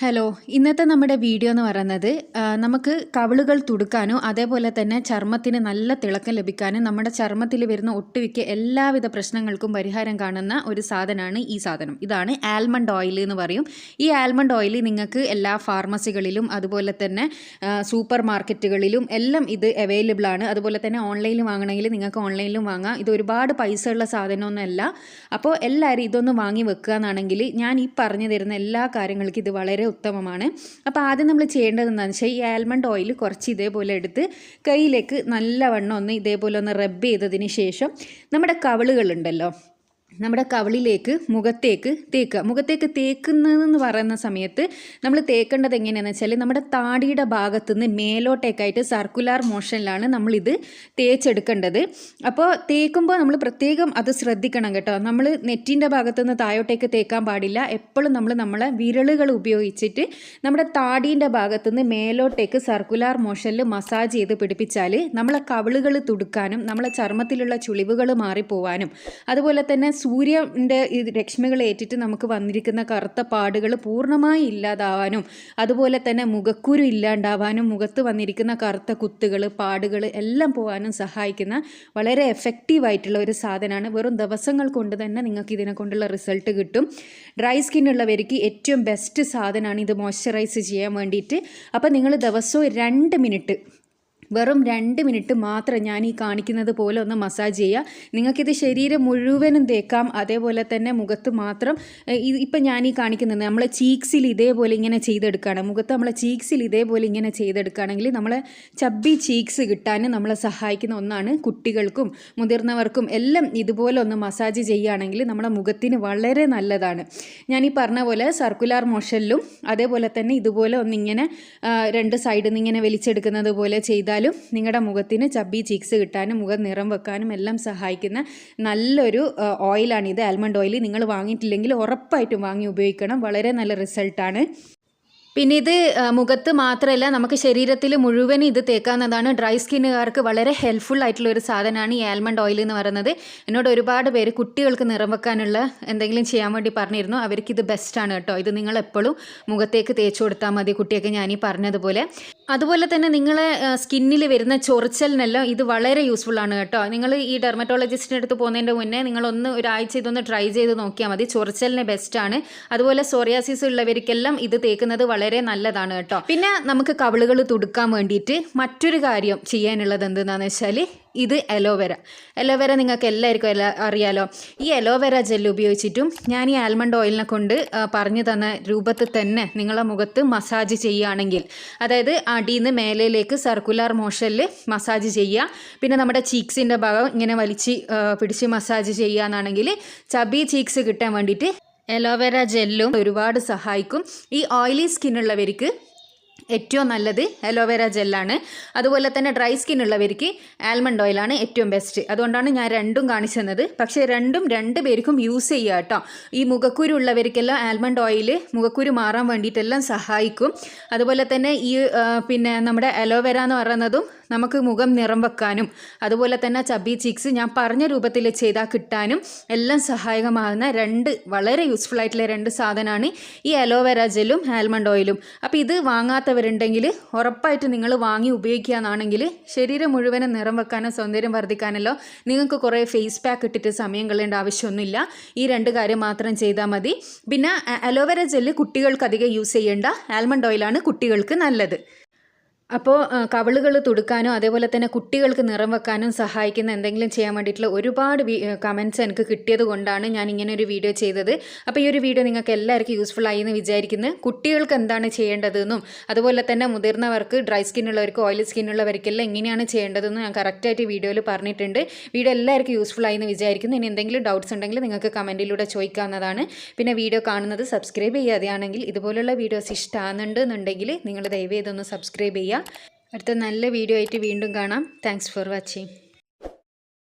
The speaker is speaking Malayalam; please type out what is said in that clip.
ഹലോ, ഇന്നത്തെ നമ്മുടെ വീഡിയോ എന്ന് പറയുന്നത് നമുക്ക് കവിളുകൾ തുടുക്കാനോ അതേപോലെ തന്നെ ചർമ്മത്തിന് നല്ല തിളക്കം ലഭിക്കാനും നമ്മുടെ ചർമ്മത്തിൽ വരുന്ന ഒട്ടുമിക്ക എല്ലാവിധ പ്രശ്നങ്ങൾക്കും പരിഹാരം കാണുന്ന ഒരു സാധനമാണ് ഈ സാധനം. ഇതാണ് ആൽമണ്ട് ഓയിൽ എന്ന് പറയും. ഈ ആൽമണ്ട് ഓയിൽ നിങ്ങൾക്ക് എല്ലാ ഫാർമസികളിലും അതുപോലെ തന്നെ സൂപ്പർ മാർക്കറ്റുകളിലും എല്ലാം ഇത് അവൈലബിൾ ആണ്. അതുപോലെ തന്നെ ഓൺലൈനിൽ വാങ്ങണമെങ്കിൽ നിങ്ങൾക്ക് ഓൺലൈനിലും വാങ്ങാം. ഇത് ഒരുപാട് പൈസ ഉള്ള സാധനമൊന്നുമല്ല. അപ്പോൾ എല്ലാവരും ഇതൊന്ന് വാങ്ങി വെക്കുക എന്നാണെങ്കിൽ ഞാൻ ഈ പറഞ്ഞു തരുന്ന എല്ലാ കാര്യങ്ങൾക്കും ഇത് വളരെ ഉത്തമമാണ്. അപ്പോൾ ആദ്യം നമ്മൾ ചെയ്യേണ്ടത് എന്താണെന്ന് വെച്ചാൽ ഈ ആൽമണ്ട് ഓയിൽ കുറച്ച് ഇതേപോലെ എടുത്ത് കയ്യിലേക്ക് നല്ലവണ്ണം ഒന്ന് ഇതേപോലെ ഒന്ന് റബ്ബ് ചെയ്തതിന് ശേഷം നമ്മുടെ കവിളുകളുണ്ടല്ലോ, നമ്മുടെ കവിളിലേക്ക് മുഖത്തേക്ക് തേക്കുക. മുഖത്തേക്ക് തേക്കുന്നതെന്ന് പറയുന്ന സമയത്ത് നമ്മൾ തേക്കേണ്ടത് എങ്ങനെയാണെന്ന് വെച്ചാൽ നമ്മുടെ താടിയുടെ ഭാഗത്തു നിന്ന് മേലോട്ടേക്കായിട്ട് സർക്കുലാർ മോഷനിലാണ് നമ്മളിത് തേച്ചെടുക്കേണ്ടത്. അപ്പോൾ തേക്കുമ്പോൾ നമ്മൾ പ്രത്യേകം അത് ശ്രദ്ധിക്കണം കേട്ടോ. നമ്മൾ നെറ്റിൻ്റെ ഭാഗത്തു നിന്ന് താഴോട്ടേക്ക് തേക്കാൻ പാടില്ല. എപ്പോഴും നമ്മൾ നമ്മളെ വിരലുകൾ ഉപയോഗിച്ചിട്ട് നമ്മുടെ താടീൻ്റെ ഭാഗത്തു നിന്ന് മേലോട്ടേക്ക് സർക്കുലാർ മോഷനിൽ മസാജ് ചെയ്ത് പിടിപ്പിച്ചാൽ നമ്മളെ കവിളുകൾ തുടുക്കാനും നമ്മളെ ചർമ്മത്തിലുള്ള ചുളിവുകൾ മാറിപ്പോവാനും അതുപോലെ തന്നെ സൂര്യൻ്റെ ഈ രശ്മികൾ ഏറ്റിട്ട് നമുക്ക് വന്നിരിക്കുന്ന കറുത്ത പാടുകൾ പൂർണ്ണമായി ഇല്ലാതാവാനും അതുപോലെ തന്നെ മുഖക്കുരു ഇല്ലാണ്ടാവാനും മുഖത്ത് വന്നിരിക്കുന്ന കറുത്ത കുത്തുകൾ പാടുകൾ എല്ലാം പോകാനും സഹായിക്കുന്ന വളരെ എഫക്റ്റീവായിട്ടുള്ള ഒരു സാധനമാണ്. വെറും ദിവസങ്ങൾ കൊണ്ട് തന്നെ നിങ്ങൾക്ക് ഇതിനെ കൊണ്ടുള്ള റിസൾട്ട് കിട്ടും. ഡ്രൈ സ്കിന്നുള്ളവർക്ക് ഏറ്റവും ബെസ്റ്റ് സാധനമാണ് ഇത് മോയ്സ്ചറൈസ് ചെയ്യാൻ വേണ്ടിയിട്ട്. അപ്പോൾ നിങ്ങൾ ദിവസവും 2 മിനിറ്റ്, വെറും 2 മിനിറ്റ് മാത്രം ഞാൻ ഈ കാണിക്കുന്നത് പോലെ ഒന്ന് മസാജ് ചെയ്യുക. നിങ്ങൾക്കിത് ശരീരം മുഴുവനും തേക്കാം. അതേപോലെ തന്നെ മുഖത്ത് മാത്രം ഇപ്പം ഞാൻ ഈ കാണിക്കുന്നത് നമ്മളെ ചീക്സിൽ ഇതേപോലെ ഇങ്ങനെ ചെയ്തെടുക്കുകയാണ്. മുഖത്ത് നമ്മളെ ചീക്സിൽ ഇതേപോലെ ഇങ്ങനെ ചെയ്തെടുക്കുകയാണെങ്കിൽ നമ്മളെ ചബ്ബി ചീക്സ് കിട്ടാൻ നമ്മളെ സഹായിക്കുന്ന ഒന്നാണ്. കുട്ടികൾക്കും മുതിർന്നവർക്കും എല്ലാം ഇതുപോലെ ഒന്ന് മസാജ് ചെയ്യുകയാണെങ്കിൽ നമ്മുടെ മുഖത്തിന് വളരെ നല്ലതാണ്. ഞാൻ ഈ പറഞ്ഞ പോലെ സർക്കുലാർ മോഷനിലും അതേപോലെ തന്നെ ഇതുപോലെ ഒന്നിങ്ങനെ 2 സൈഡിൽ നിന്ന് ഇങ്ങനെ വലിച്ചെടുക്കുന്നത് പോലെ ചെയ്താൽ നിങ്ങളുടെ മുഖത്തിന് ചബ്ബി ചീക്സ് കിട്ടാനും മുഖം നിറം വെക്കാനും എല്ലാം സഹായിക്കുന്ന നല്ലൊരു ഓയിലാണിത്. ആൽമണ്ട് ഓയിൽ നിങ്ങൾ വാങ്ങിയിട്ടില്ലെങ്കിൽ ഉറപ്പായിട്ടും വാങ്ങി ഉപയോഗിക്കണം. വളരെ നല്ല റിസൾട്ടാണ്. പിന്നെ ഇത് മുഖത്ത് മാത്രമല്ല നമുക്ക് ശരീരത്തിൽ മുഴുവൻ ഇത് തേക്കാവുന്നതാണ്. ഡ്രൈ സ്കിന്നുകാർക്ക് വളരെ ഹെൽപ്ഫുൾ ആയിട്ടുള്ള ഒരു സാധനമാണ് ഈ ആൽമണ്ട് ഓയിൽ എന്ന് പറയുന്നത്. എന്നോട് ഒരുപാട് പേര് കുട്ടികൾക്ക് നിറം വെക്കാനുള്ള എന്തെങ്കിലും ചെയ്യാൻ വേണ്ടി പറഞ്ഞിരുന്നു. അവർക്ക് ഇത് ബെസ്റ്റാണ് കേട്ടോ. ഇത് നിങ്ങൾ എപ്പോഴും മുഖത്തേക്ക് തേച്ച് കൊടുത്താൽ മതി കുട്ടിയൊക്കെ ഞാൻ ഈ പറഞ്ഞതുപോലെ. അതുപോലെ തന്നെ നിങ്ങളെ സ്കിന്നിൽ വരുന്ന ചൊറിച്ചലിനെല്ലാം ഇത് വളരെ യൂസ്ഫുൾ ആണ് കേട്ടോ. നിങ്ങൾ ഈ ഡെർമറ്റോളജിസ്റ്റിൻ്റെ അടുത്ത് പോകുന്നതിൻ്റെ മുന്നേ നിങ്ങളൊന്ന് ഒരാഴ്ച ഇതൊന്ന് ട്രൈ ചെയ്ത് നോക്കിയാൽ മതി. ചൊറിച്ചലിന് ബെസ്റ്റാണ്. അതുപോലെ സോറിയാസിസ് ഉള്ളവർക്കെല്ലാം ഇത് തേക്കുന്നത് വളരെ നല്ലതാണ് കേട്ടോ. പിന്നെ നമുക്ക് കവിളുകൾ തുടുക്കാൻ വേണ്ടിയിട്ട് മറ്റൊരു കാര്യം ചെയ്യാനുള്ളത് എന്താണെന്ന് വെച്ചാൽ ഇത് അലോവേര നിങ്ങൾക്ക് എല്ലാവർക്കും അറിയാലോ. ഈ അലോവേര ജെല്ല് ഉപയോഗിച്ചിട്ടും ഞാൻ ഈ ആൽമണ്ട് ഓയിലിനെ കൊണ്ട് പറഞ്ഞു തന്ന രൂപത്തിൽ തന്നെ നിങ്ങളെ മുഖത്ത് മസാജ് ചെയ്യുകയാണെങ്കിൽ, അതായത് അടിയിൽ നിന്ന് മേലയിലേക്ക് സർക്കുലാർ മോഷനിൽ മസാജ് ചെയ്യുക. പിന്നെ നമ്മുടെ ചീക്സിൻ്റെ ഭാഗം ഇങ്ങനെ വലിച്ച് പിടിച്ച് മസാജ് ചെയ്യുക എന്നാണെങ്കിൽ ചബി ചീക്സ് കിട്ടാൻ വേണ്ടിയിട്ട് അലോവേര ജെല്ലും ഒരുപാട് സഹായിക്കും. ഈ ഓയിലി സ്കിന്നുള്ളവർക്ക് ഏറ്റവും നല്ലത് അലോവേര ജെല്ലാണ്. അതുപോലെ തന്നെ ഡ്രൈ സ്കിന്നുള്ളവർക്ക് ആൽമണ്ട് ഓയിലാണ് ഏറ്റവും ബെസ്റ്റ്. അതുകൊണ്ടാണ് ഞാൻ രണ്ടും കാണിച്ചു തന്നത്. പക്ഷേ രണ്ടും 2 പേർക്കും യൂസ് ചെയ്യുക കേട്ടോ. ഈ മുഖക്കുരു ഉള്ളവർക്കെല്ലാം ആൽമണ്ട് ഓയിൽ മുഖക്കുരു മാറാൻ വേണ്ടിയിട്ടെല്ലാം സഹായിക്കും. അതുപോലെ തന്നെ ഈ പിന്നെ നമ്മുടെ അലോവേര എന്ന് പറയുന്നതും നമുക്ക് മുഖം നിറം വെക്കാനും അതുപോലെ തന്നെ ചബ്ബി ചീക്സ് ഞാൻ പറഞ്ഞ രൂപത്തിൽ ചെയ്താൽ കിട്ടാനും എല്ലാം സഹായകമാകുന്ന 2 വളരെ യൂസ്ഫുൾ ആയിട്ടുള്ള 2 സാധനമാണ് ഈ അലോവേര ജെല്ലും ആൽമണ്ട് ഓയിലും. അപ്പോൾ ഇത് വാങ്ങാത്തവരുണ്ടെങ്കിൽ ഉറപ്പായിട്ട് നിങ്ങൾ വാങ്ങി ഉപയോഗിക്കുക എന്നാണെങ്കിൽ ശരീരം മുഴുവനും നിറം വെക്കാനോ സൗന്ദര്യം വർദ്ധിക്കാനല്ലോ നിങ്ങൾക്ക് കുറേ ഫേസ് പാക്ക് ഇട്ടിട്ട് സമയം കളയേണ്ട ആവശ്യമൊന്നുമില്ല. ഈ 2 കാര്യം മാത്രം ചെയ്താൽ മതി. പിന്നെ അലോവേര ജെല്ല് കുട്ടികൾക്ക് അധികം യൂസ് ചെയ്യേണ്ട, ആൽമണ്ട് ഓയിലാണ് കുട്ടികൾക്ക് നല്ലത്. അപ്പോൾ കവിളുകൾ തുടുക്കാനോ അതേപോലെ തന്നെ കുട്ടികൾക്ക് നിറം വെക്കാനും സഹായിക്കുന്ന എന്തെങ്കിലും ചെയ്യാൻ വേണ്ടിയിട്ടുള്ള ഒരുപാട് കമൻറ്റ്സ് എനിക്ക് കിട്ടിയത് കൊണ്ടാണ് ഞാൻ ഇങ്ങനെ ഒരു വീഡിയോ ചെയ്തത്. അപ്പോൾ ഈ ഒരു വീഡിയോ നിങ്ങൾക്ക് എല്ലാവർക്കും യൂസ്ഫുൾ ആയി എന്ന് വിചാരിക്കുന്നു. കുട്ടികൾക്ക് എന്താണ് ചെയ്യേണ്ടതെന്നും അതുപോലെ തന്നെ മുതിർന്നവർക്ക് ഡ്രൈ സ്കിന്നുള്ളവർക്ക് ഓയിലി സ്കിന്നുള്ളവർക്കെല്ലാം എങ്ങനെയാണ് ചെയ്യേണ്ടതെന്നും ഞാൻ കറക്റ്റായിട്ട് വീഡിയോയിൽ പറഞ്ഞിട്ടുണ്ട്. വീഡിയോ എല്ലാവർക്കും യൂസ്ഫുൾ ആയി എന്ന് വിചാരിക്കുന്നു. ഇനി എന്തെങ്കിലും ഡൗട്ട്സ് ഉണ്ടെങ്കിൽ നിങ്ങൾക്ക് കമൻറ്റിലൂടെ ചോദിക്കാവുന്നതാണ്. പിന്നെ വീഡിയോ കാണുന്നത് സബ്സ്ക്രൈബ് ചെയ്യാതെയാണെങ്കിൽ ഇതുപോലുള്ള വീഡിയോസ് ഇഷ്ടമാകുന്നുണ്ടെങ്കിൽ നിങ്ങൾ ദയവേതൊന്ന് സബ്സ്ക്രൈബ് ചെയ്യുക. അടുത്ത നല്ല വീഡിയോ ആയിട്ട് വീണ്ടും കാണാം. Thanks for watching.